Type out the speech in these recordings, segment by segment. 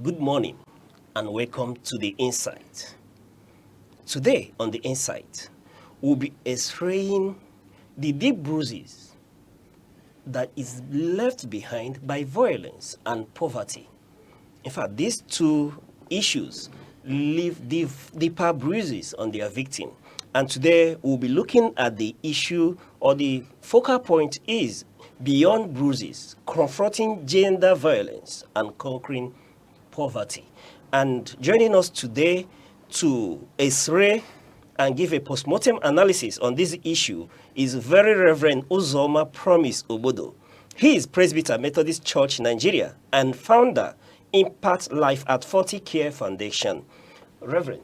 Good morning and welcome to the Insight. Today on the Insight, we'll be x-raying the deep bruises that is left behind by violence and poverty. In fact, these two issues leave deeper bruises on their victim. And today we'll be looking at the issue, or the focal point is beyond bruises, confronting gender violence and conquering poverty. And joining us today to x-ray and give a postmortem analysis on this issue is Very Reverend Uzoma Promise Obodo. He is Presbyter Methodist Church Nigeria and founder Impact Life at 40 Care Foundation. Reverend,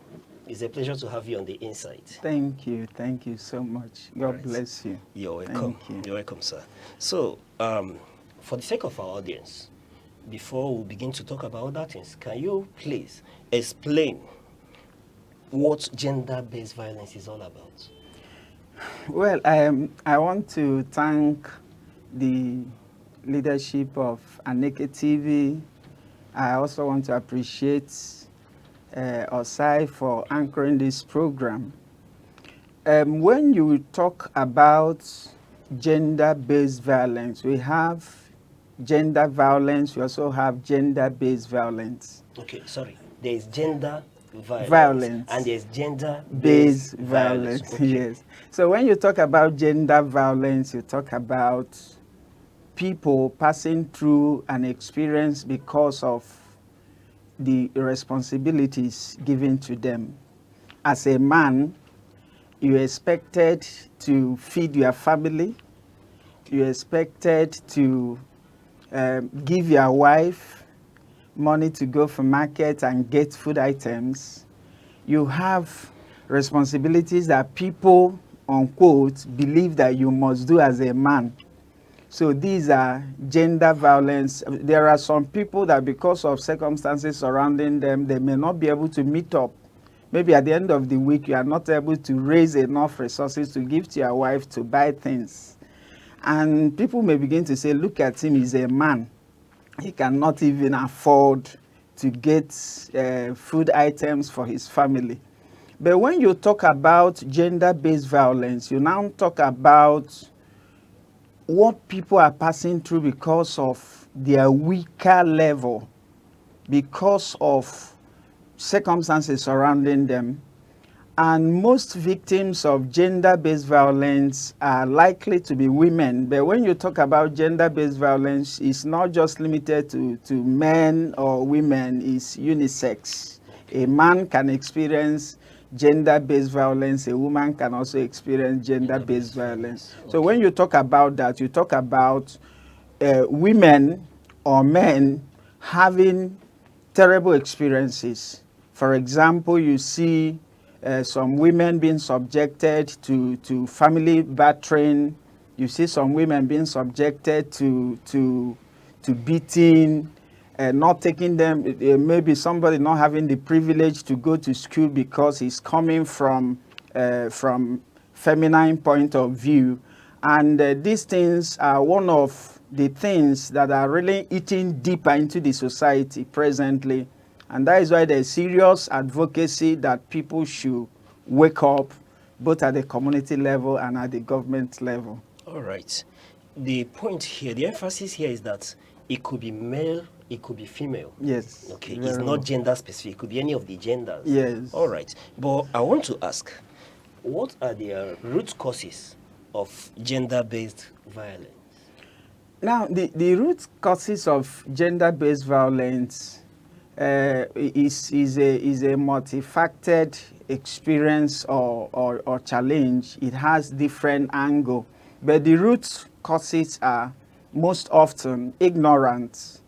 it's a pleasure to have you on the Insight. Thank you so much. God bless you. You're welcome. You're welcome, sir. So, for the sake of our audience, before we begin to talk about other things, can you please explain what gender-based violence is all about? Well, I want to thank the leadership of Aneke TV. I also want to appreciate Osai for anchoring this program. When you talk about gender-based violence, we have gender violence, we also have gender-based violence. Okay, sorry. There is gender violence and there's gender-based violence. Okay. Yes. So when you talk about gender violence, you talk about people passing through an experience because of the responsibilities given to them. As a man, you're expected to feed your family. You're expected to give your wife money to go for market and get food items. You have responsibilities that people, unquote, believe that you must do as a man. So these are gender violence. There are some people that because of circumstances surrounding them, they may not be able to meet up. Maybe at the end of the week, you are not able to raise enough resources to give to your wife to buy things. And people may begin to say, look at him, he's a man. He cannot even afford to get food items for his family. But when you talk about gender-based violence, you now talk about what people are passing through because of their weaker level, because of circumstances surrounding them. And most victims of gender-based violence are likely to be women. But when you talk about gender-based violence, it's not just limited to men or women, it's unisex. A man can experience gender-based violence, a woman can also experience gender-based violence. Okay. So when you talk about that, you talk about women or men having terrible experiences. For example, you see some women being subjected to family battering. You see some women being subjected to beating, not taking them, maybe somebody not having the privilege to go to school because he's coming from feminine point of view. And these things are one of the things that are really eating deeper into the society presently. And that is why there's serious advocacy that people should wake up, both at the community level and at the government level. All right. The point here, the emphasis here is that it could be male, it could be female. Yes. Okay, it's not gender specific. It could be any of the genders. Yes. All right. But I want to ask, what are the root causes of gender-based violence? Now, the root causes of gender-based violence is a multifaceted experience or challenge. It has different angles, but the root causes are most often ignorance,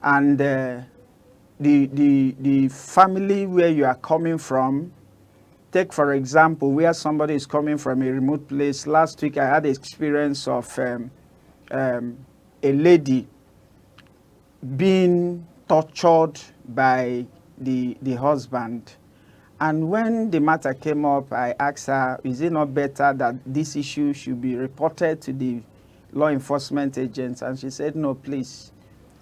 and the family where you are coming from. Take for example, where somebody is coming from a remote place. Last week I had the experience of a lady being tortured by the husband. And when the matter came up, I asked her, is it not better that this issue should be reported to the law enforcement agents? And she said, no, please.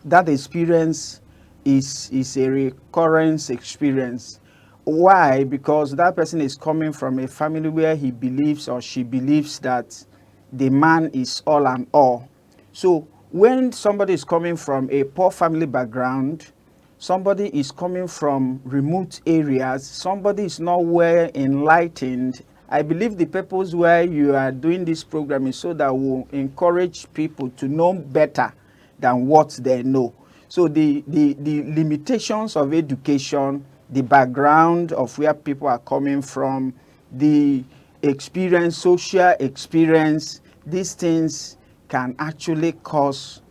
That experience is a recurrence experience. Why? Because that person is coming from a family where he believes or she believes that the man is all and all. So when somebody is coming from a poor family background, somebody is coming from remote areas, somebody is not well enlightened, I believe the purpose why you are doing this program is so that we'll encourage people to know better than what they know. So the limitations of education, the background of where people are coming from, the experience, social experience, these things can actually cause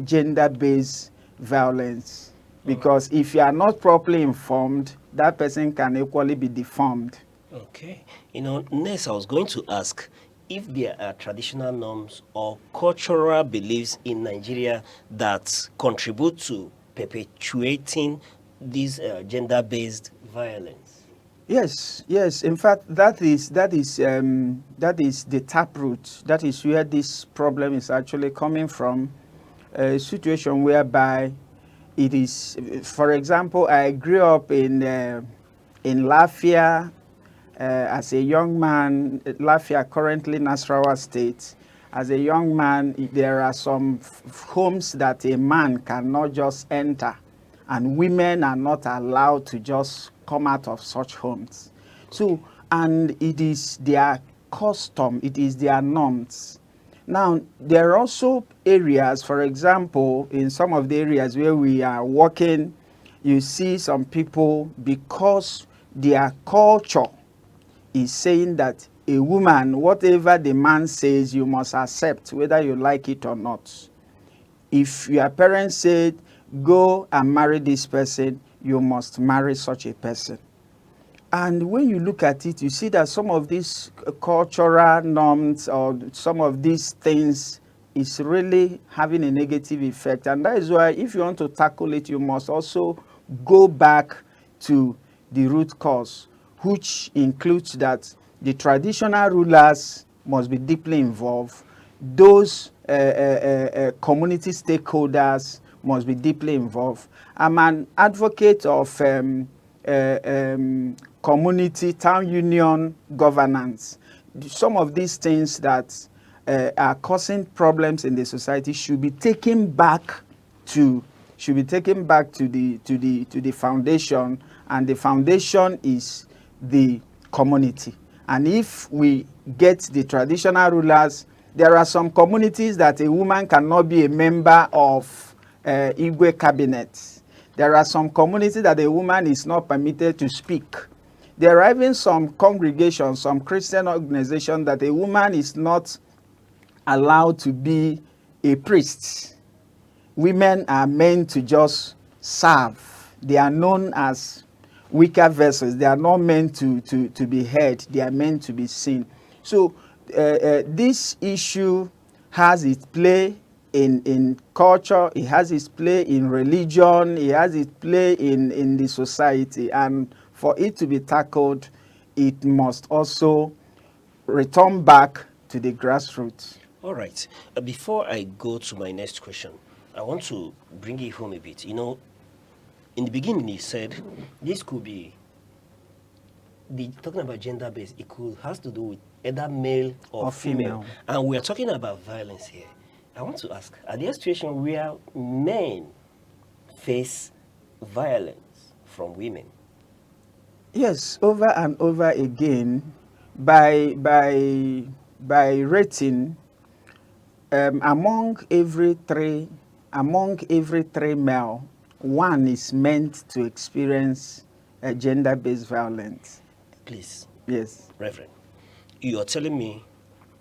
gender-based violence. Because if you are not properly informed, that person can equally be deformed. Okay. Next I was going to ask if there are traditional norms or cultural beliefs in Nigeria that contribute to perpetuating this gender-based violence. Yes, yes. In fact, that is the taproot. That is where this problem is actually coming from. A situation whereby it is, for example, I grew up in Lafia as a young man. Lafia, currently Nasarawa State. As a young man, there are some homes that a man cannot just enter, and women are not allowed to just come out of such homes. So, and it is their custom, it is their norms. Now, there are also areas, for example, in some of the areas where we are working, you see some people, because their culture is saying that a woman, whatever the man says, you must accept, whether you like it or not. If your parents said, go and marry this person, you must marry such a person. And when you look at it, you see that some of these cultural norms or some of these things is really having a negative effect. And that is why if you want to tackle it, you must also go back to the root cause, which includes that the traditional rulers must be deeply involved. Those community stakeholders must be deeply involved. I'm an advocate of community, town union governance. Some of these things that are causing problems in the society should be taken back to the foundation, and the foundation is the community. And if we get the traditional rulers, there are some communities that a woman cannot be a member of Igwe cabinet. There are some communities that a woman is not permitted to speak. There are even some congregations, some Christian organizations that a woman is not allowed to be a priest. Women are meant to just serve. They are known as weaker vessels. They are not meant to be heard. They are meant to be seen. So this issue has its play in culture, it has its play in religion, it has its play in the society. And for it to be tackled, it must also return back to the grassroots. All right. Before I go to my next question, I want to bring it home a bit. In the beginning, you said this could be talking about gender-based. It has to do with either male or female. And we are talking about violence here. I want to ask, are there situations where men face violence from women? Yes, over and over again, by rating, among every three male, one is meant to experience a gender-based violence. Please. Yes. Reverend, you are telling me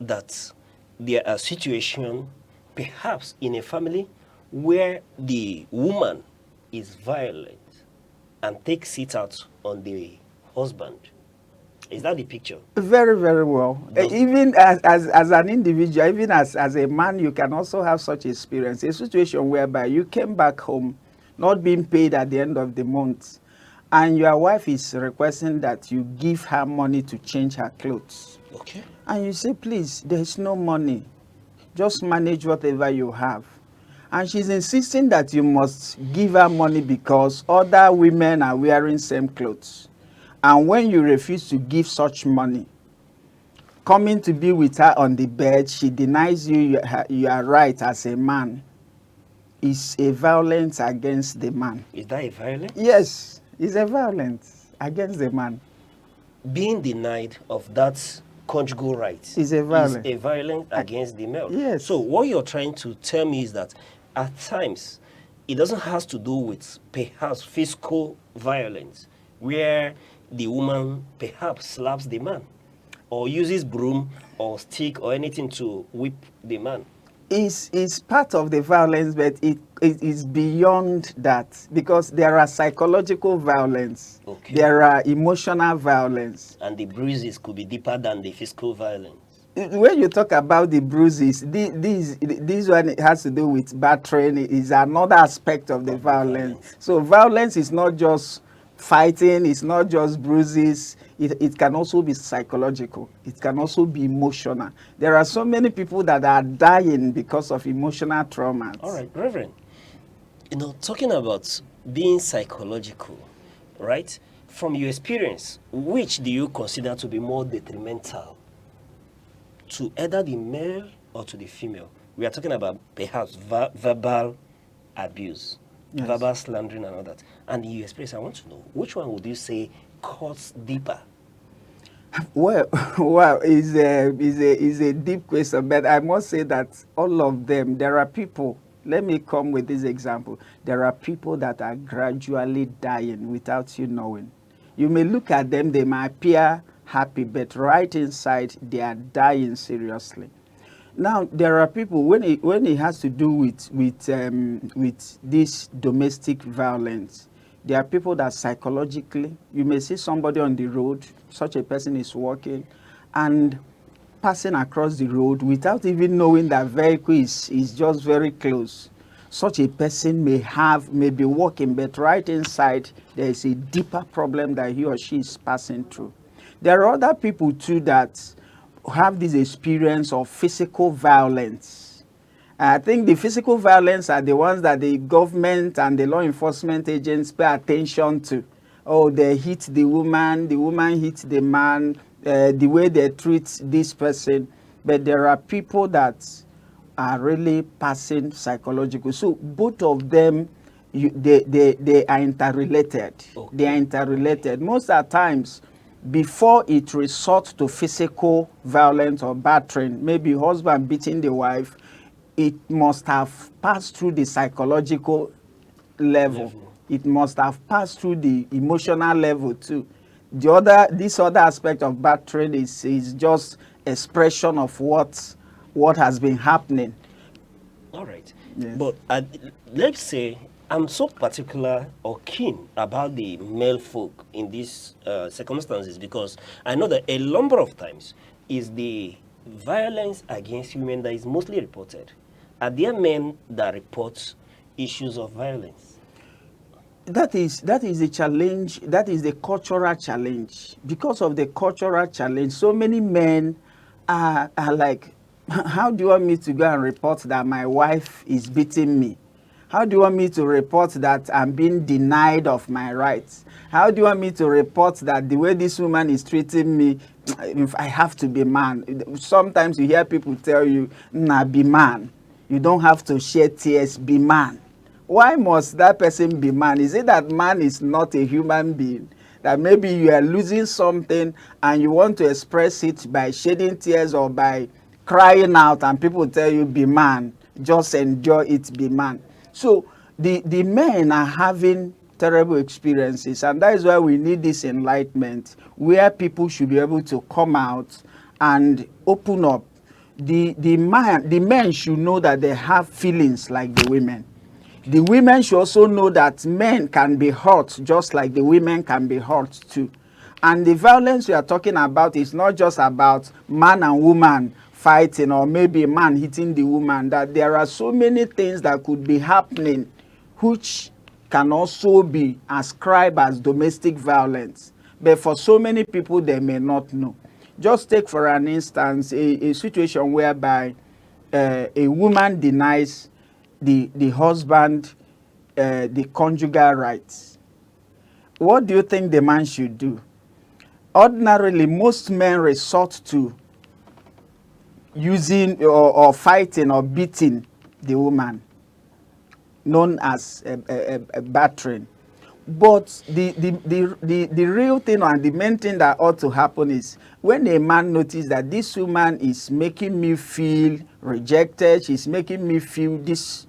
that there are situations, perhaps in a family, where the woman is violent and takes it out on the husband. Is that the picture? Very, very well. Even as an individual, even as a man, you can also have such experience. A situation whereby you came back home not being paid at the end of the month, and your wife is requesting that you give her money to change her clothes. Okay. And you say, please, there's no money. Just manage whatever you have. And she's insisting that you must give her money because other women are wearing same clothes. And when you refuse to give such money, coming to be with her on the bed, she denies you are right as a man. Is a violence against the man. Is that a violence? Yes, it's a violence against the man. Being denied of that conjugal right Is a violence against the male. Yes. So what you're trying to tell me is that at times it doesn't have to do with perhaps physical violence, where the woman perhaps slaps the man or uses broom or stick or anything to whip the man. Is part of the violence, but it is beyond that, because there are psychological violence, Okay. there are emotional violence. And the bruises could be deeper than the physical violence. When you talk about the bruises, this one has to do with battering, is another aspect of the violence. So violence is not just fighting, it's not just bruises, it can also be psychological, it can also be emotional. There are so many people that are dying because of emotional traumas. All right, Reverend, talking about being psychological, right? From your experience, which do you consider to be more detrimental to either the male or to the female? We are talking about perhaps verbal abuse, yes, verbal slandering and all that. And in your experience, I want to know, which one would you say cuts deeper? Well, is a deep question, but I must say that all of them, there are people, let me come with this example. There are people that are gradually dying without you knowing. You may look at them, they might appear happy, but right inside, they are dying seriously. Now, there are people, when it has to do with this domestic violence, there are people that psychologically, you may see somebody on the road, such a person is walking and passing across the road without even knowing that vehicle is just very close. Such a person may be walking, but right inside there is a deeper problem that he or she is passing through. There are other people too that have this experience of physical violence. I think the physical violence are the ones that the government and the law enforcement agents pay attention to. Oh, they hit the woman hit the man, the way they treat this person. But there are people that are really passing psychological. So both of them, they are interrelated. Okay. They are interrelated. Most of the times, before it resorts to physical violence or battering, maybe husband beating the wife, it must have passed through the psychological level. It must have passed through the emotional level too. This other aspect of battering is just expression of what has been happening. All right. Yes. But let's say I'm so particular or keen about the male folk in these circumstances, because I know that a number of times is the violence against women that is mostly reported. Are there men that report issues of violence? That is the challenge. That is the cultural challenge. Because of the cultural challenge, so many men are like, how do you want me to go and report that my wife is beating me? How do you want me to report that I'm being denied of my rights? How do you want me to report that the way this woman is treating me, if I have to be man? Sometimes you hear people tell you, nah, be man. You don't have to shed tears, be man. Why must that person be man? Is it that man is not a human being? That maybe you are losing something and you want to express it by shedding tears or by crying out, and people tell you, be man, just enjoy it, be man. So the men are having terrible experiences, and that is why we need this enlightenment, where people should be able to come out and open up. The men should know that they have feelings like the women. The women should also know that men can be hurt just like the women can be hurt too. And the violence we are talking about is not just about man and woman fighting, or maybe a man hitting the woman. That there are so many things that could be happening which can also be ascribed as domestic violence. But for so many people, they may not know. Just take for an instance a situation whereby a woman denies the husband the conjugal rights. What do you think the man should do? Ordinarily, most men resort to using or fighting or beating the woman, known as a battering. But the real thing and the main thing that ought to happen is when a man notices that this woman is making me feel rejected, she's making me feel this,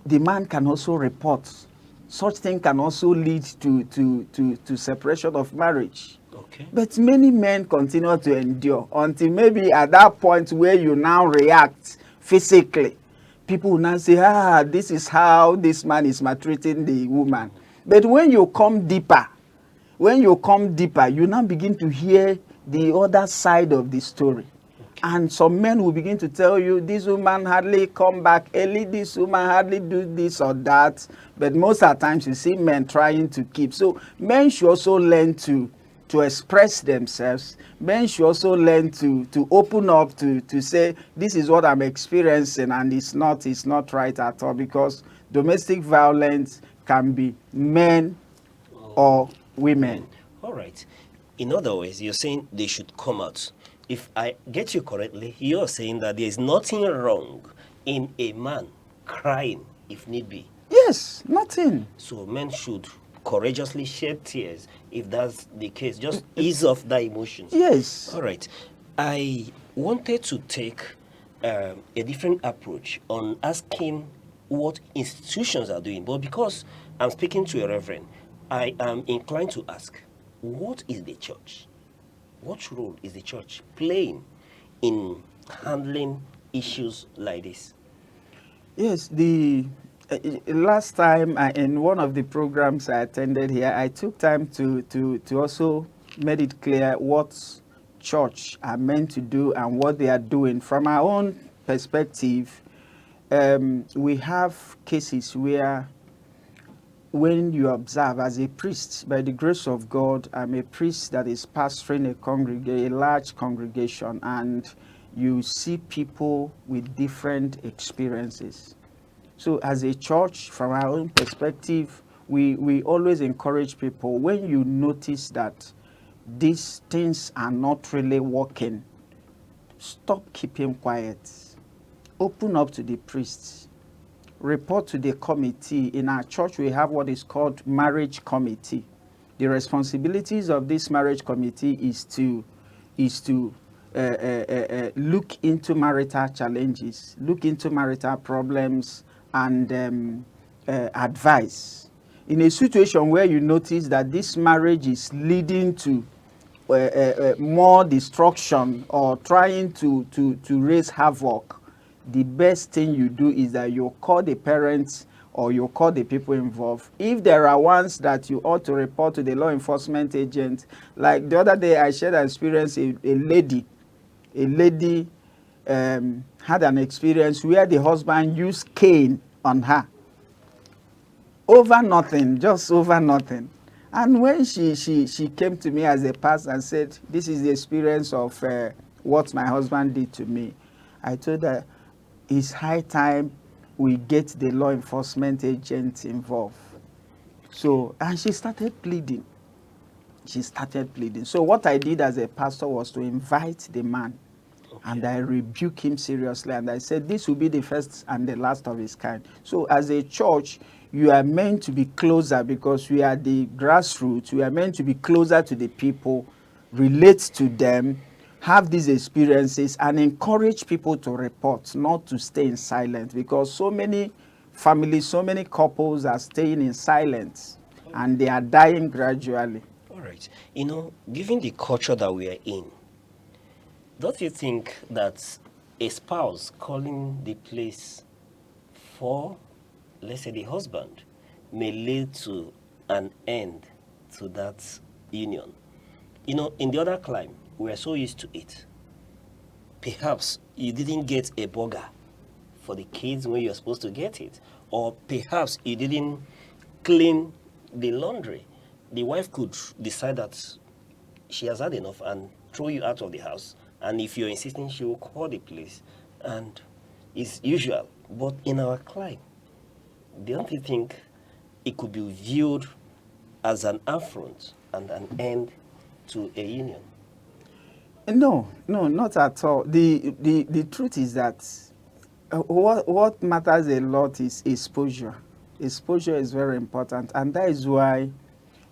the man can also report. Such thing can also lead to separation of marriage. Okay. But many men continue to endure until maybe at that point where you now react physically. People will now say, this is how this man is maltreating the woman. But when you come deeper, you now begin to hear the other side of the story. Okay. And some men will begin to tell you, this woman hardly come back early, this woman hardly do this or that. But most of the times you see men trying to keep. So men should also learn to express themselves. Men should also learn to open up to say, this is what I'm experiencing and it's not right at all, because domestic violence can be men or women. All right. In other words, you're saying they should come out. If I get you correctly, you're saying that there is nothing wrong in a man crying if need be. Yes, nothing. So men should courageously shed tears if that's the case. Just ease off the emotions. Yes. All right. I wanted to take a different approach on asking what institutions are doing. But because I'm speaking to a reverend, I am inclined to ask, what is the church? What role is the church playing in handling issues like this? Yes, the last time in one of the programs I attended here, I took time to also made it clear what church are meant to do and what they are doing. From our own perspective, we have cases where when you observe as a priest, by the grace of God, I'm a priest that is pastoring a large congregation, and you see people with different experiences. So as a church, from our own perspective, we always encourage people, when you notice that these things are not really working, stop keeping quiet. Open up to the priests. Report to the committee. In our church, we have what is called marriage committee. The responsibilities of this marriage committee is to look into marital challenges, look into marital problems, and advise. In a situation where you notice that this marriage is leading to more destruction or trying to raise havoc, the best thing you do is that you call the parents or you call the people involved. If there are ones that you ought to report to the law enforcement agent, like the other day I shared an experience, a lady had an experience where the husband used cane on her over nothing, just over nothing. And when she came to me as a pastor and said, this is the experience of what my husband did to me, I told her, it's high time we get the law enforcement agents involved. So, and she started pleading. So what I did as a pastor was to invite the man. Okay. And I rebuked him seriously. And I said, this will be the first and the last of his kind. So as a church, you are meant to be closer, because we are the grassroots. We are meant to be closer to the people, relate to them, have these experiences, and encourage people to report, not to stay in silence, because so many families, so many couples are staying in silence and they are dying gradually. All right. You know, given the culture that we are in, don't you think that a spouse calling the place for, let's say, the husband may lead to an end to that union? You know, in the other clime, we are so used to it. Perhaps you didn't get a burger for the kids when you're supposed to get it. Or perhaps you didn't clean the laundry. The wife could decide that she has had enough and throw you out of the house. And if you're insisting, she will call the police. And it's usual But in our climate, don't you think it could be viewed as an affront and an end to a union? No, no, not at all. The truth is that what matters a lot is exposure. Exposure is very important, and that is why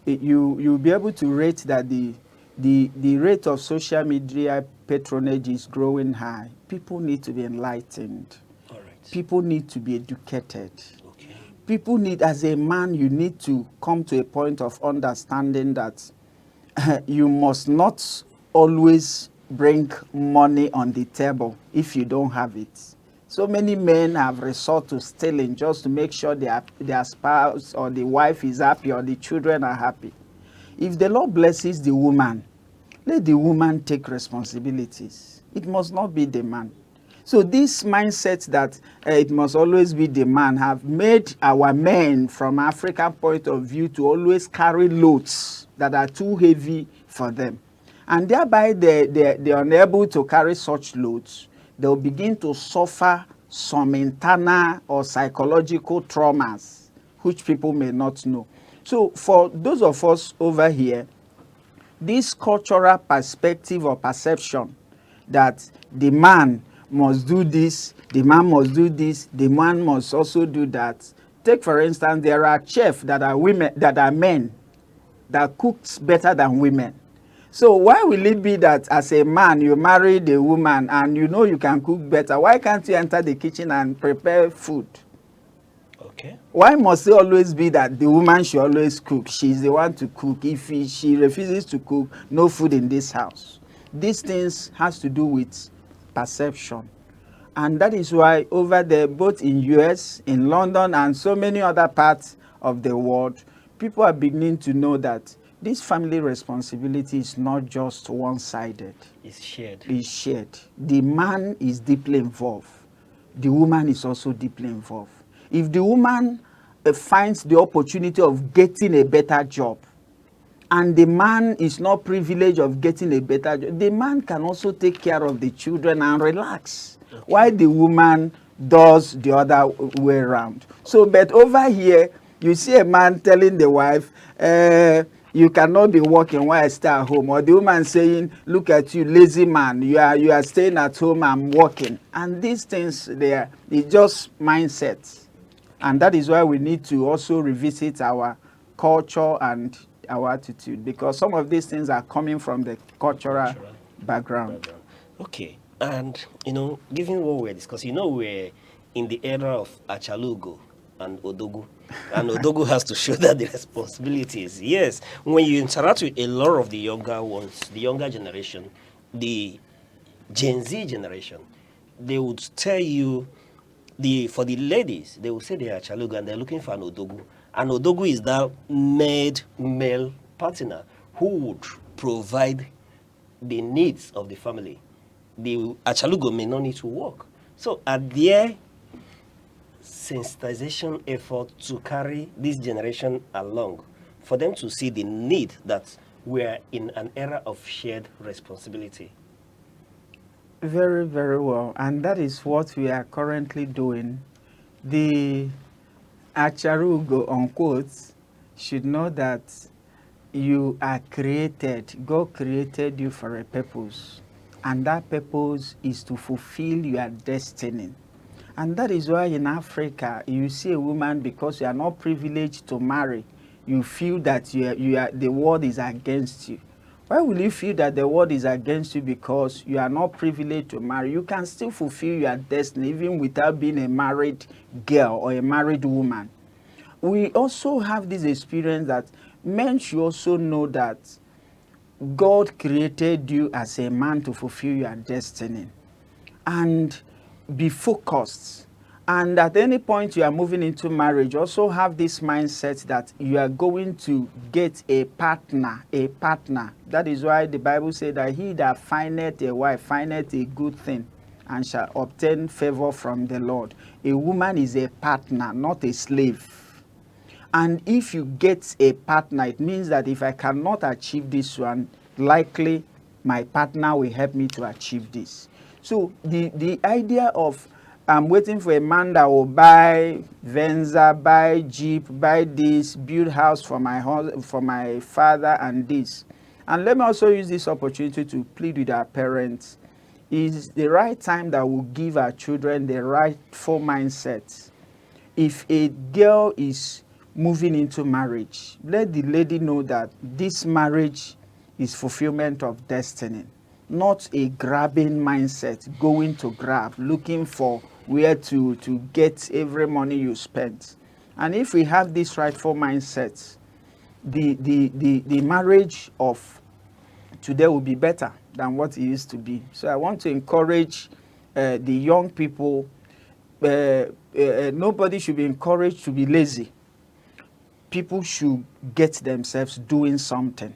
you'll be able to rate that the rate of social media patronage is growing high. People need to be enlightened. All right. People need to be educated. Okay. People need, as a man, you need to come to a point of understanding that you must not always bring money on the table if you don't have it. So many men have resort to stealing just to make sure their spouse or the wife is happy or the children are happy. If the Lord blesses the woman, let the woman take responsibilities. It must not be the man. So this mindset that it must always be the man have made our men from African point of view to always carry loads that are too heavy for them. And thereby they're unable to carry such loads. They'll begin to suffer some internal or psychological traumas, which people may not know. So for those of us over here, this cultural perspective or perception that the man must do this, the man must do this, the man must also do that. Take for instance, there are chefs that are women, that are men, that cooks better than women. So why will it be that as a man you marry the woman and you know you can cook better? Why can't you enter the kitchen and prepare food? Okay. Why must it always be that the woman should always cook? She's the one to cook. If she refuses to cook, no food in this house. These things has to do with perception. And that is why over there, both in US, in London, and so many other parts of the world, people are beginning to know that this family responsibility is not just one-sided. It's shared. It's shared. The man is deeply involved. The woman is also deeply involved. If the woman finds the opportunity of getting a better job, and the man is not privileged of getting a better job, the man can also take care of the children and relax, okay, while the woman does the other way around. So, but over here, you see a man telling the wife, you cannot be working while I stay at home. Or the woman saying, look at you, lazy man, you are staying at home, I'm working. And these things, it's just mindsets. And that is why we need to also revisit our culture and our attitude, because some of these things are coming from the cultural background. Okay, and given what we're discussing, we're in the era of Achalugo and Odogu. And Odogu has to shoulder the responsibilities. Yes, when you interact with a lot of the younger ones, the younger generation, the Gen Z generation, they would tell you, for the ladies, they will say they are Achalugo and they're looking for an Odogu. And Odogu is that male partner who would provide the needs of the family. The Achalugo may not need to work. So are there sensitization effort to carry this generation along for them to see the need that we're in an era of shared responsibility? Very, very well. And that is what we are currently doing. The Acharugo, unquote, should know that you are created. God created you for a purpose. And that purpose is to fulfill your destiny. And that is why in Africa, you see a woman, because you are not privileged to marry, you feel that the world is against you. Why will you feel that the world is against you? Because you are not privileged to marry. You can still fulfill your destiny even without being a married girl or a married woman. We also have this experience that men should also know that God created you as a man to fulfill your destiny. And be focused. And at any point you are moving into marriage, also have this mindset that you are going to get a partner. That is why the Bible said that he that findeth a wife findeth a good thing and shall obtain favor from the Lord. A woman is a partner, not a slave. And if you get a partner, it means that if I cannot achieve this one, likely my partner will help me to achieve this. So the idea of I'm waiting for a man that will buy Venza, buy Jeep, buy this, build house for for my father and this. And let me also use this opportunity to plead with our parents. Is the right time that will give our children the rightful mindset. If a girl is moving into marriage, let the lady know that this marriage is fulfillment of destiny, not a grabbing mindset, going to grab, looking for where to get every money you spent. And if we have this rightful mindset, the marriage of today will be better than what it used to be. So I want to encourage the young people. Nobody should be encouraged to be lazy. People should get themselves doing something.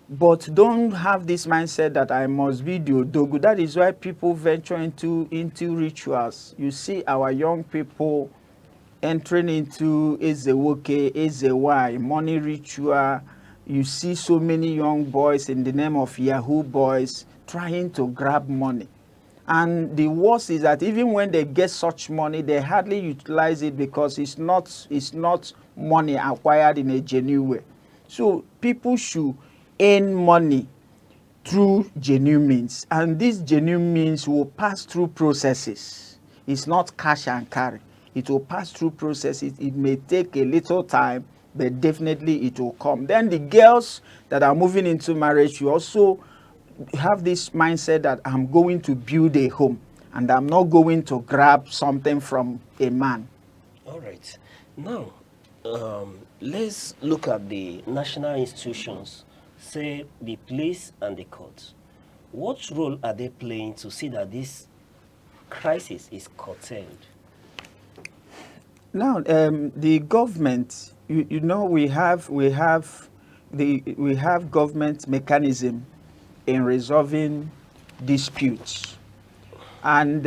But don't have this mindset that I must be the odogu. That is why people venture into rituals. You see our young people entering into Ezewoke, Ezewai, money ritual. You see so many young boys in the name of Yahoo boys trying to grab money. And the worst is that even when they get such money, they hardly utilize it because it's not money acquired in a genuine way. So people should earn money through genuine means, and these genuine means will pass through processes. It's not cash and carry. It will pass through processes. It may take a little time, but definitely it will come. Then the girls that are moving into marriage, you also have this mindset that I'm going to build a home and I'm not going to grab something from a man. All right. Now, let's look at the national institutions, say the police and the courts. What role are they playing to see that this crisis is curtailed? Now, the government, you know, we have government mechanism in resolving disputes, and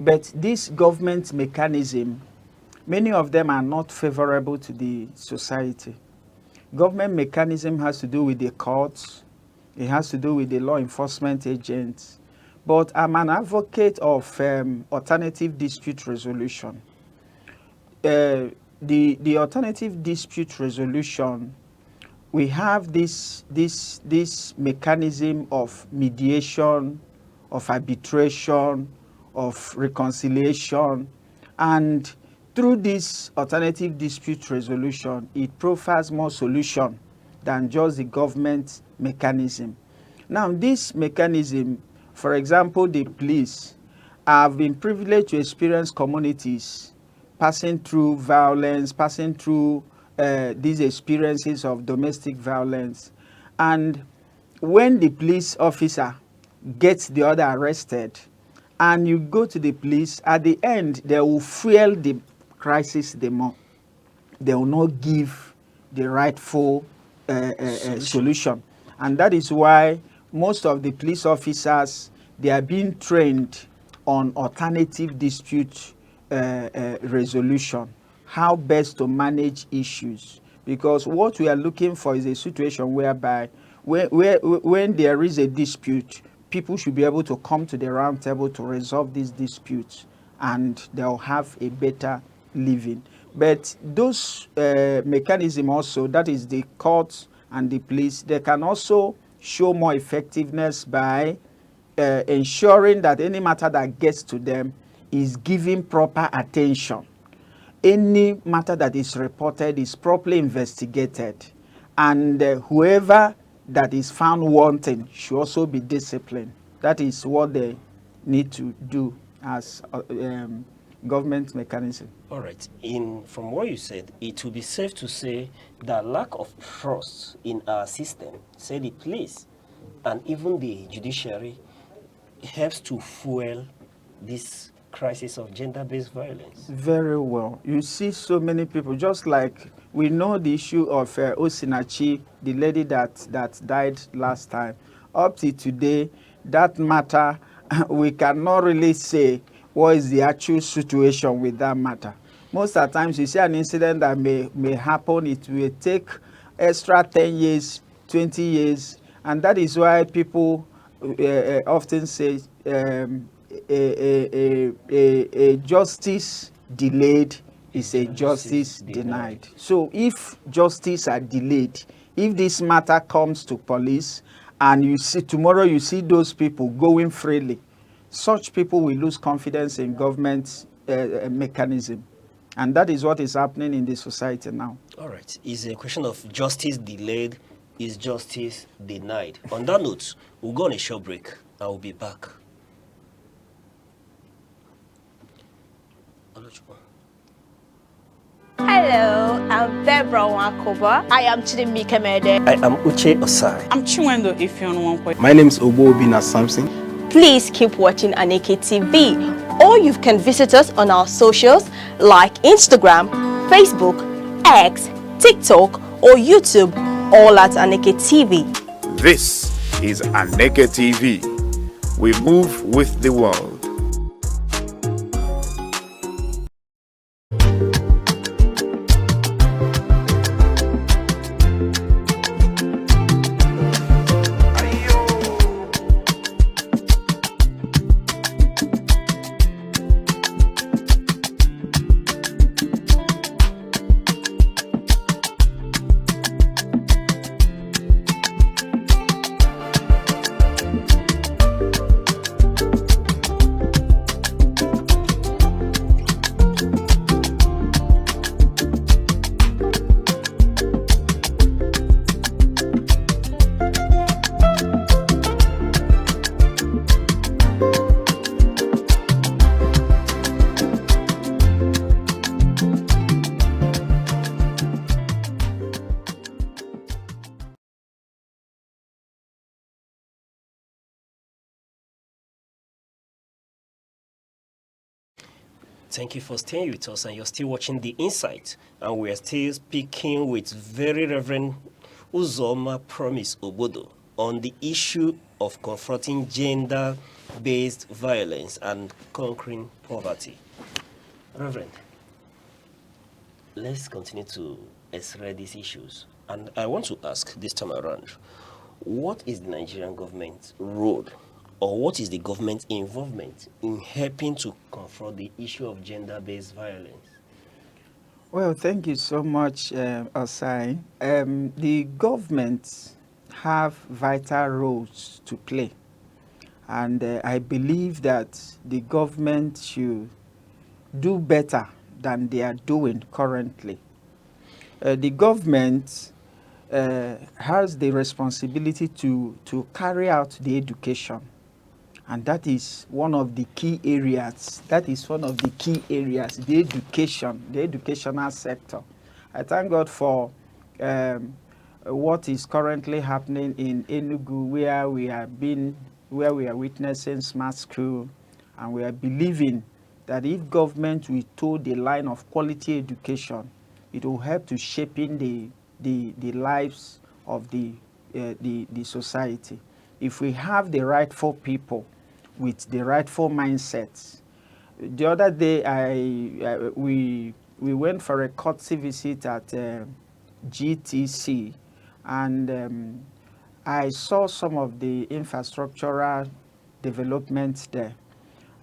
but this government mechanism, many of them are not favorable to the society. Government mechanism has to do with the courts, it has to do with the law enforcement agents, but I'm an advocate of alternative dispute resolution. The alternative dispute resolution, we have this mechanism of mediation, of arbitration, of reconciliation, and through this alternative dispute resolution, it provides more solution than just the government mechanism. Now, this mechanism, for example, the police, have been privileged to experience communities passing through violence, passing through these experiences of domestic violence. And when the police officer gets the other arrested, and you go to the police, at the end, they will fuel the crisis the more. They will not give the rightful solution. And that is why most of the police officers, they are being trained on alternative dispute resolution, how best to manage issues. Because what we are looking for is a situation whereby when there is a dispute, people should be able to come to the round table to resolve these disputes, and they'll have a better living. But those mechanisms also, that is the courts and the police, they can also show more effectiveness by ensuring that any matter that gets to them is given proper attention. Any matter that is reported is properly investigated, and whoever that is found wanting should also be disciplined. That is what they need to do as government mechanism. All right. From what you said, it would be safe to say that lack of trust in our system, say the police and even the judiciary, helps to fuel this crisis of gender-based violence. Very well. You see so many people, just like we know the issue of Osinachi, the lady that died last time. Up to today, that matter, we cannot really say what is the actual situation with that matter. Most of the times you see an incident that may happen, it will take extra 10 years, 20 years, and that is why people often say a justice delayed is a justice denied. So if justice are delayed, if this matter comes to police and you see tomorrow you see those people going freely, such people will lose confidence in government mechanism. And that is what is happening in the society now. All right. It's a question of justice delayed is justice denied. On that note, we'll go on a short break. I will be back. Hello, I'm Debra Wakoba. I am Chidimike Mede. I am Uche Osai. I'm Chiwendo Ifeonwankwe. My name is Obobina Samson. Please keep watching Aneke TV, or you can visit us on our socials like Instagram, Facebook, X, TikTok, or YouTube, all at Aneke TV. This is Aneke TV. We move with the world. Thank you for staying with us, and you're still watching The Insight. And we are still speaking with Very Reverend Uzoma Promise Obodo on the issue of confronting gender-based violence and conquering poverty. Reverend, let's continue to explore these issues. And I want to ask this time around, what is the Nigerian government's role, or what is the government's involvement in helping to confront the issue of gender-based violence? Well, thank you so much, Osai. The government have vital roles to play. And I believe that the government should do better than they are doing currently. The government has the responsibility to carry out the education. And that is one of the key areas. The education, the educational sector. I thank God for what is currently happening in Enugu, where we are witnessing smart school, and we are believing that if government will toe the line of quality education, it will help to shaping the lives of the society. If we have the rightful people with the rightful mindsets. The other day, we went for a courtesy visit at GTC, and I saw some of the infrastructural developments there.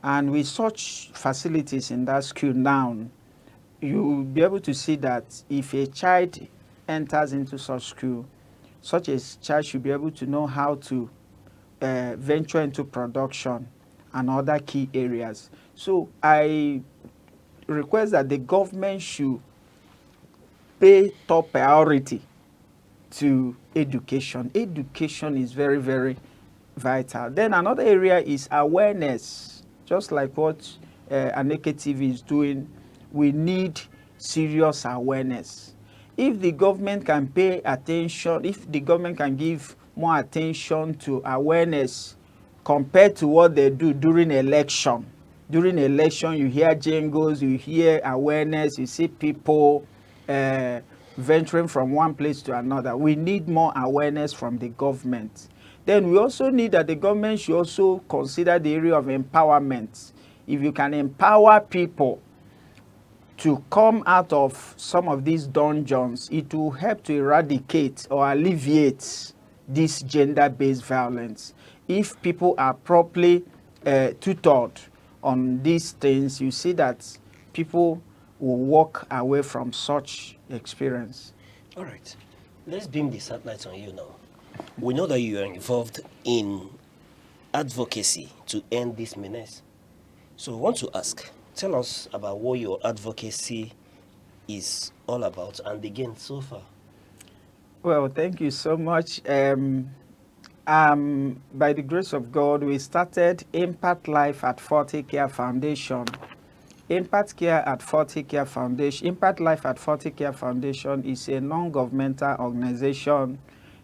And with such facilities in that school now, you'll be able to see that if a child enters into such school, such a child should be able to know how to venture into production and other key areas. So I request that the government should pay top priority to education. Education is very, very vital. Then another area is awareness. Just like what Aneke TV is doing, we need serious awareness. If the government can pay attention, if the government can give more attention to awareness compared to what they do during election. During election, you hear jingles, you hear awareness, you see people venturing from one place to another. We need more awareness from the government. Then we also need that the government should also consider the area of empowerment. If you can empower people to come out of some of these dungeons, it will help to eradicate or alleviate this gender-based violence. If people are properly tutored on these things, you see that people will walk away from such experience. All right. Let's beam the satellite on you now. We know that you are involved in advocacy to end this menace. So I want to ask, tell us about what your advocacy is all about and again so far. Well, thank you so much. By the grace of God, we started Impact Life at 40 Care Foundation. Impact Life at 40 Care Foundation is a non-governmental organization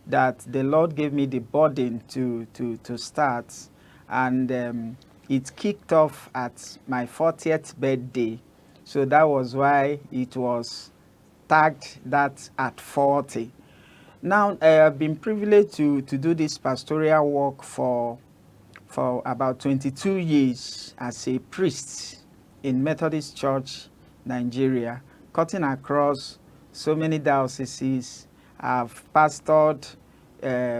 that the Lord gave me the burden to start, and it kicked off at my 40th birthday. So that was why it was tagged that at 40. Now, I've been privileged to do this pastoral work for about 22 years as a priest in Methodist Church, Nigeria, cutting across so many dioceses. I've pastored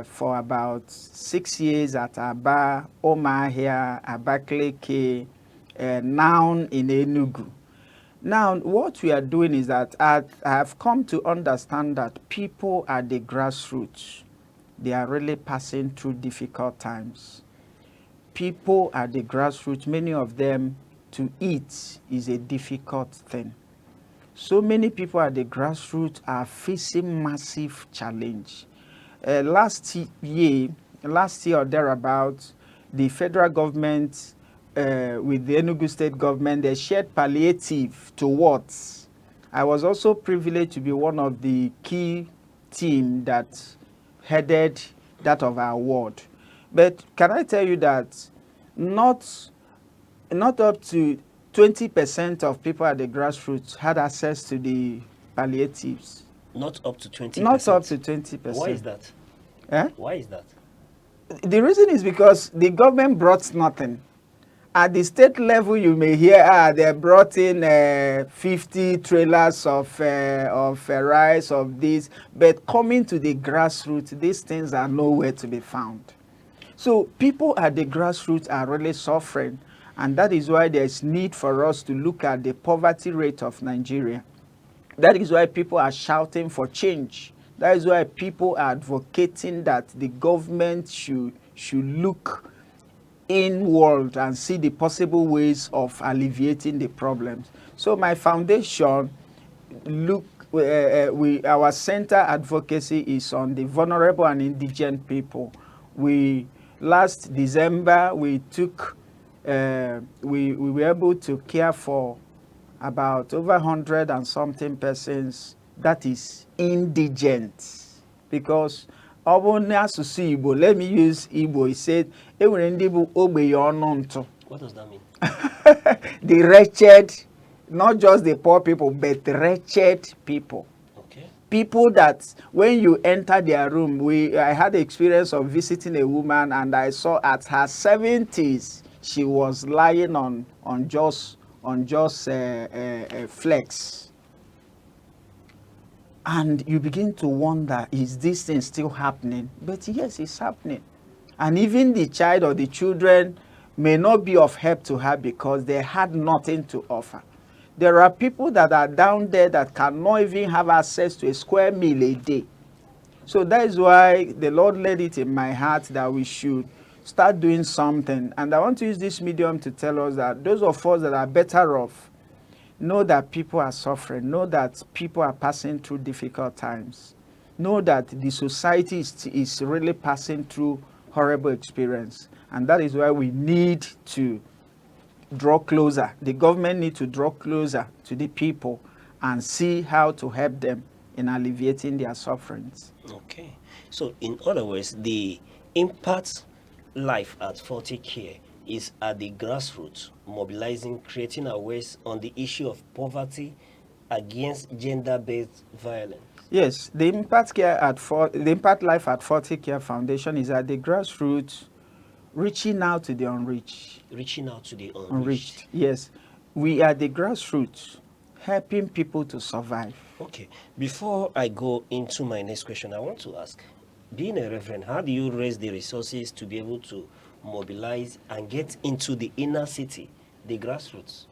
for about 6 years at Aba, Omahia, Abakaliki, now in Enugu. Now, what we are doing is that I have come to understand that people at the grassroots, they are really passing through difficult times. People at the grassroots, many of them, to eat is a difficult thing. So many people at the grassroots are facing massive challenge. Last year or thereabouts, the federal government with the Enugu state government, they shared palliative to wards. I was also privileged to be one of the key team that headed that of our ward. But can I tell you that not up to 20% of people at the grassroots had access to the palliatives. Not up to 20%? Not up to 20%. Why is that? Eh? Why is that? The reason is because the government brought nothing. At the state level, you may hear, they brought in 50 trailers of rice, of this, but coming to the grassroots, these things are nowhere to be found. So people at the grassroots are really suffering, and that is why there's need for us to look at the poverty rate of Nigeria. That is why people are shouting for change. That is why people are advocating that the government should look inward and see the possible ways of alleviating the problems. So my foundation, our center advocacy is on the vulnerable and indigent people. Last December, we were able to care for about over 100 and something persons that is indigent, because let me use Igbo. He said, What does that mean? the wretched, not just the poor people, but wretched people. Okay. People that when you enter their room, I had the experience of visiting a woman, and I saw at her 70s, she was lying on just flex. And you begin to wonder, is this thing still happening? But yes, it's happening. And even the child or the children may not be of help to her because they had nothing to offer. There are people that are down there that cannot even have access to a square meal a day. So that is why the Lord laid it in my heart that we should start doing something. And I want to use this medium to tell us that those of us that are better off, know that people are suffering, know that people are passing through difficult times, know that the society is really passing through horrible experience. And that is why we need to draw closer. The government needs to draw closer to the people and see how to help them in alleviating their sufferings. Okay. So in other words, the Impact Life at 40 Care is at the grassroots, mobilizing, creating awareness on the issue of poverty against gender-based violence. Yes, the Impact Life at 40 Care Foundation is at the grassroots, reaching out to the unreached. Reaching out to the unreached. Yes, we are the grassroots, helping people to survive. Okay, before I go into my next question, I want to ask, being a reverend, how do you raise the resources to be able to mobilize and get into the inner city, the grassroots?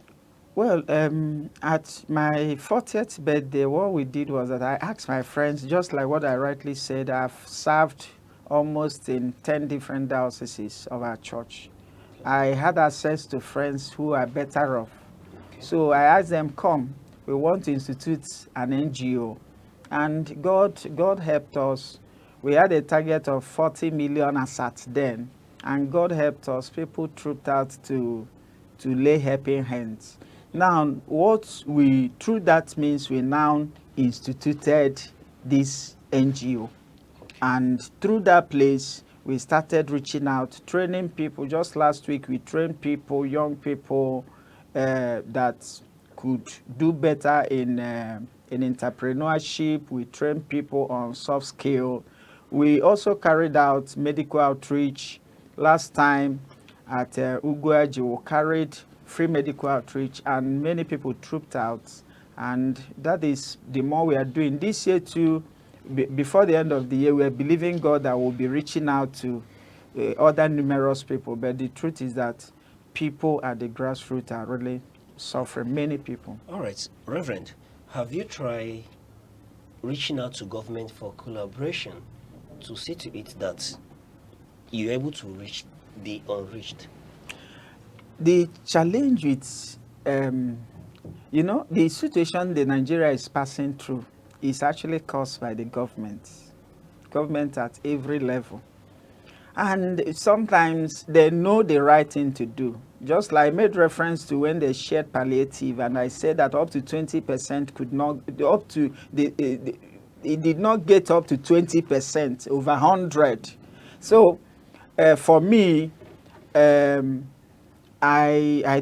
Well, at my 40th birthday, what we did was that I asked my friends, just like what I rightly said, I've served almost in 10 different dioceses of our church. I had access to friends who are better off. So I asked them, come, we want to institute an NGO. And God helped us. We had a target of 40 million as at then. And God helped us. People trooped out to lay helping hands. Now, through that means we now instituted this NGO. And through that place, we started reaching out, training people. Just last week, we trained people, young people that could do better in entrepreneurship. We trained people on soft skill. We also carried out medical outreach. Last time at Uguaji, we carried free medical outreach, and many people trooped out. And that is the more we are doing. This year too, before the end of the year, we are believing God that we'll be reaching out to other numerous people. But the truth is that people at the grassroots are really suffering, many people. All right, Reverend, have you tried reaching out to government for collaboration to see to it that you're able to reach the unreached? The challenge with, the situation that Nigeria is passing through is actually caused by the government at every level. And sometimes they know the right thing to do. Just like I made reference to when they shared palliative, and I said that up to 20% could not, it did not get up to 20%, over 100. So for me, I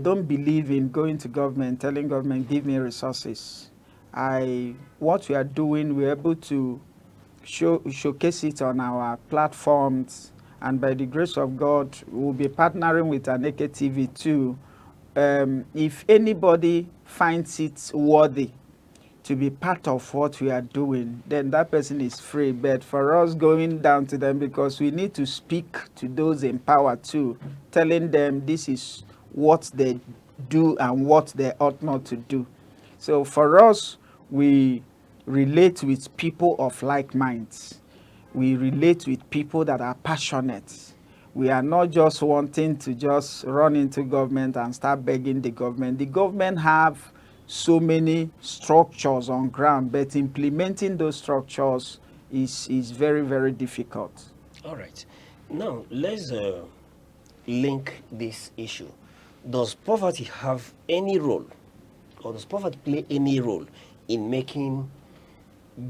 don't believe in going to government, telling government, give me resources. What we are doing, we're able to showcase it on our platforms, and by the grace of God, we'll be partnering with Aneke TV too. If anybody finds it worthy to be part of what we are doing, then that person is free. But for us going down to them, because we need to speak to those in power too, telling them this is what they do and what they ought not to do. So for us, we relate with people of like minds. We relate with people that are passionate. We are not just wanting to just run into government and start begging the government. The government have so many structures on ground, but implementing those structures is very, very difficult. All right. Now, let's link this issue. Does poverty have any role, or does poverty play any role in making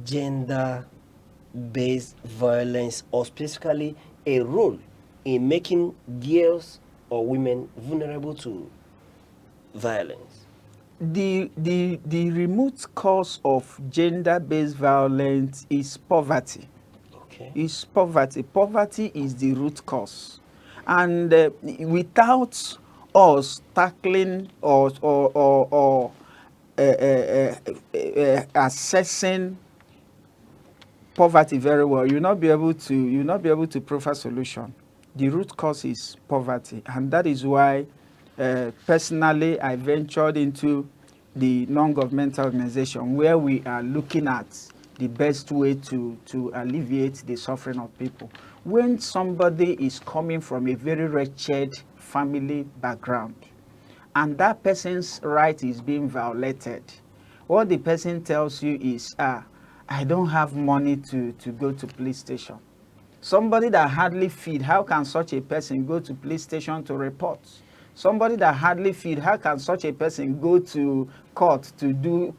gender-based violence, or specifically a role in making girls or women vulnerable to violence? The remote cause of gender-based violence is poverty. Okay. Is poverty. Poverty is the root cause. And without us tackling or assessing poverty very well, you'll not be able to provide solution. The root cause is poverty, and that is why personally I ventured into the non-governmental organization, where we are looking at the best way to alleviate the suffering of people. When somebody is coming from a very wretched family background and that person's right is being violated, what the person tells you is, I don't have money to go to police station. Somebody that hardly feed, how can such a person go to police station to report? Somebody that hardly feed, how can such a person go to court to do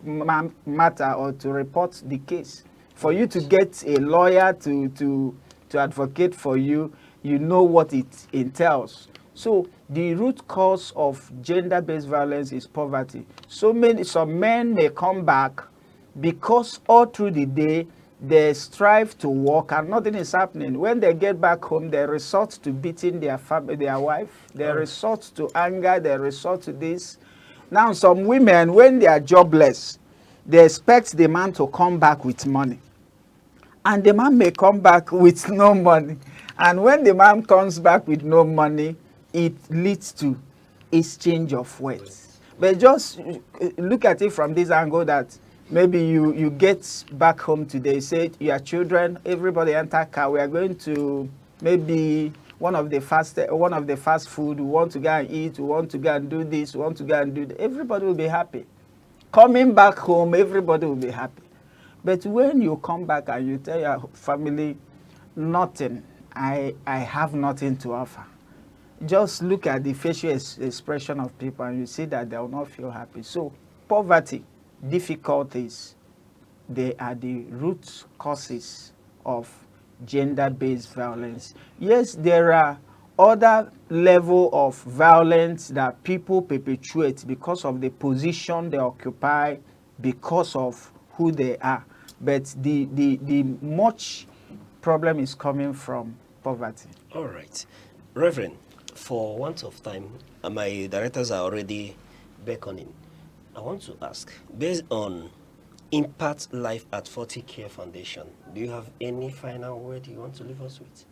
matter or to report the case? For you to get a lawyer to advocate for you, you know what it entails. So the root cause of gender-based violence is poverty. Some men may come back because all through the day they strive to work and nothing is happening. When they get back home, they resort to beating their wife, they resort to anger, they resort to this. Now some women, when they are jobless, they expect the man to come back with money. And the man may come back with no money. And when the man comes back with no money, it leads to exchange of words. But just look at it from this angle that maybe you get back home today, say your children, everybody enter car, we are going to maybe one of the fast food, we want to go and eat, we want to go and do this, we want to go and do that. Everybody will be happy. Coming back home, everybody will be happy. But when you come back and you tell your family, nothing, I have nothing to offer. Just look at the facial expression of people and you see that they will not feel happy. So poverty, difficulties, they are the root causes of gender-based violence. Yes, there are other level of violence that people perpetuate because of the position they occupy, because of who they are. But the much problem is coming from poverty. All right. Reverend, for want of time, my directors are already beckoning. I want to ask, based on Impact Life at 40 Care Foundation, do you have any final word you want to leave us with?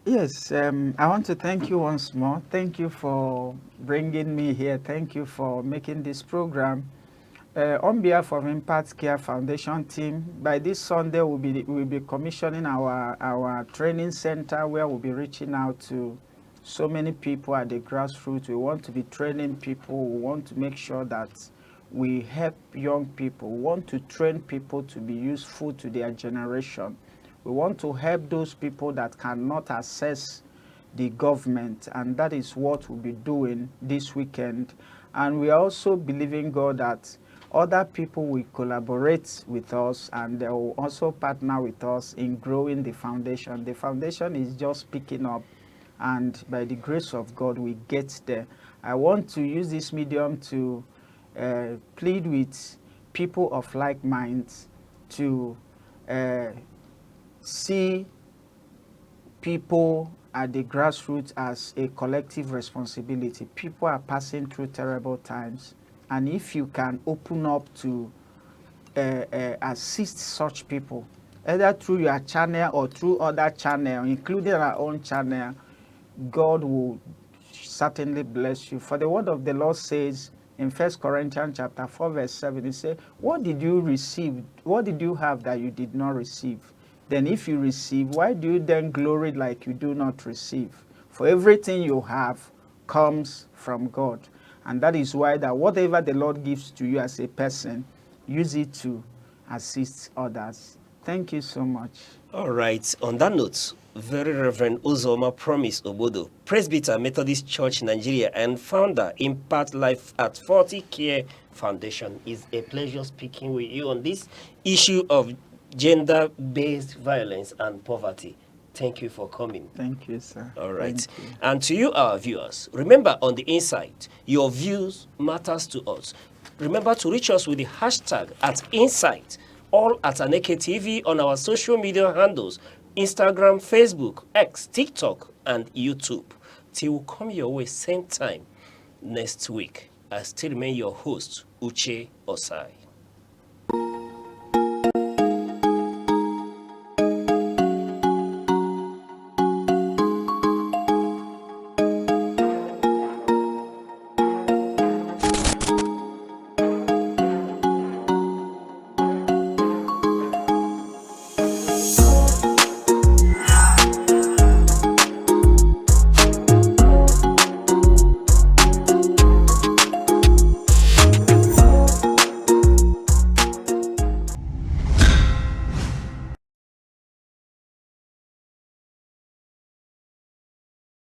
Yes, I want to thank you once more. Thank you for bringing me here. Thank you for making this program. On behalf of Impact Care Foundation team, by this Sunday we'll be commissioning our training center where we'll be reaching out to so many people at the grassroots. We want to be training people. We want to make sure that we help young people. We want to train people to be useful to their generation. We want to help those people that cannot access the government, and that is what we'll be doing this weekend. And we are also believing God that other people will collaborate with us and they will also partner with us in growing the foundation. The foundation is just picking up, and by the grace of God, we get there. I want to use this medium to plead with people of like minds to see people at the grassroots as a collective responsibility. People are passing through terrible times, and if you can open up to assist such people, either through your channel or through other channel, including our own channel, God will certainly bless you. For the word of the Lord says in 1 Corinthians chapter 4 verse 7, it says, what did you receive? What did you have that you did not receive? Then if you receive, why do you then glory like you do not receive? For everything you have comes from God. And that is why that whatever the Lord gives to you as a person, use it to assist others. Thank you so much. All right. On that note, Very Reverend Uzoma Promise Obodo, Presbyter Methodist Church Nigeria and founder Impact Life at 40 Care Foundation, it's a pleasure speaking with you on this issue of gender-based violence and poverty. Thank you for coming. Thank you, sir. All right. Thank you. And to you, our viewers, remember on the Insight, your views matters to us. Remember to reach us with the hashtag at Insight, all at Aneke TV on our social media handles, Instagram, Facebook, X, TikTok, and YouTube. Till we come your way same time next week, I still remain your host, Uche Osai.